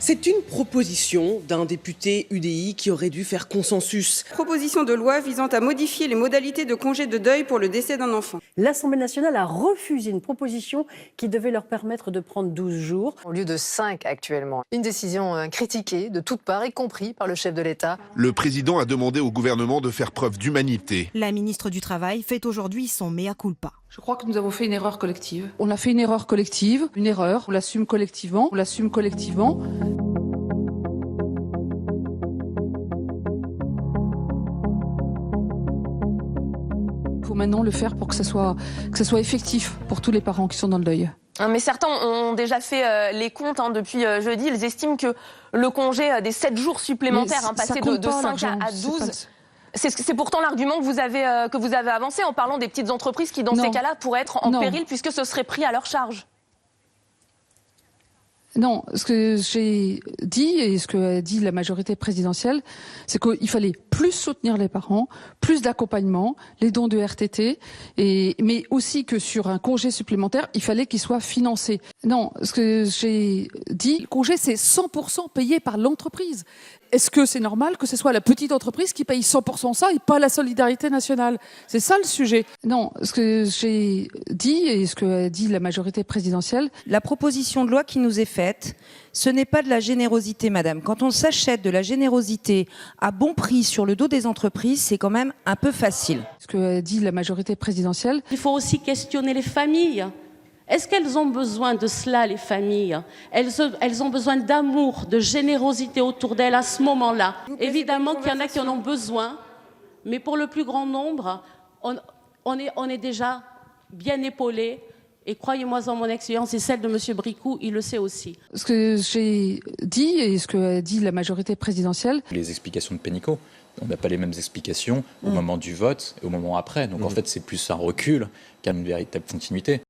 C'est une proposition d'un député UDI qui aurait dû faire consensus. Proposition de loi visant à modifier les modalités de congé de deuil pour le décès d'un enfant. L'Assemblée nationale a refusé une proposition qui devait leur permettre de prendre 12 jours. Au lieu de 5 actuellement. Une décision critiquée de toutes parts, y compris par le chef de l'État. Le président a demandé au gouvernement de faire preuve d'humanité. La ministre du Travail fait aujourd'hui son mea culpa. Je crois que nous avons fait une erreur collective. On a fait une erreur collective, une erreur, on l'assume collectivement, Il faut maintenant le faire pour que ça soit effectif pour tous les parents qui sont dans le deuil. Mais certains ont déjà fait les comptes depuis jeudi. Ils estiment que le congé des 7 jours supplémentaires, passé de 5 à 12... C'est pourtant l'argument que vous avez avancé en parlant des petites entreprises qui, dans ces cas-là, pourraient être en péril puisque ce serait pris à leur charge. Non, ce que j'ai dit et ce que a dit la majorité présidentielle, c'est qu'il fallait plus soutenir les parents, plus d'accompagnement, les dons de RTT, mais aussi que sur un congé supplémentaire, il fallait qu'il soit financé. Non, ce que j'ai dit, le congé c'est 100% payé par l'entreprise. Est-ce que c'est normal que ce soit la petite entreprise qui paye 100% ça et pas la solidarité nationale? C'est ça le sujet. Non, ce que j'ai dit et ce que a dit la majorité présidentielle. La proposition de loi qui nous est faite, ce n'est pas de la générosité, madame. Quand on s'achète de la générosité à bon prix sur le dos des entreprises, c'est quand même un peu facile. Ce que a dit la majorité présidentielle. Il faut aussi questionner les familles. Est-ce qu'elles ont besoin de cela, les familles? Elles ont besoin d'amour, de générosité autour d'elles à ce moment-là. Évidemment qu'il y en a qui en ont besoin, mais pour le plus grand nombre, on est déjà bien épaulés. Et croyez-moi, en mon expérience et celle de M. Bricout, il le sait aussi. Ce que j'ai dit et ce que a dit la majorité présidentielle. Les explications de Pénicaud, on n'a pas les mêmes explications au moment du vote et au moment après. Donc en fait, c'est plus un recul qu'une véritable continuité.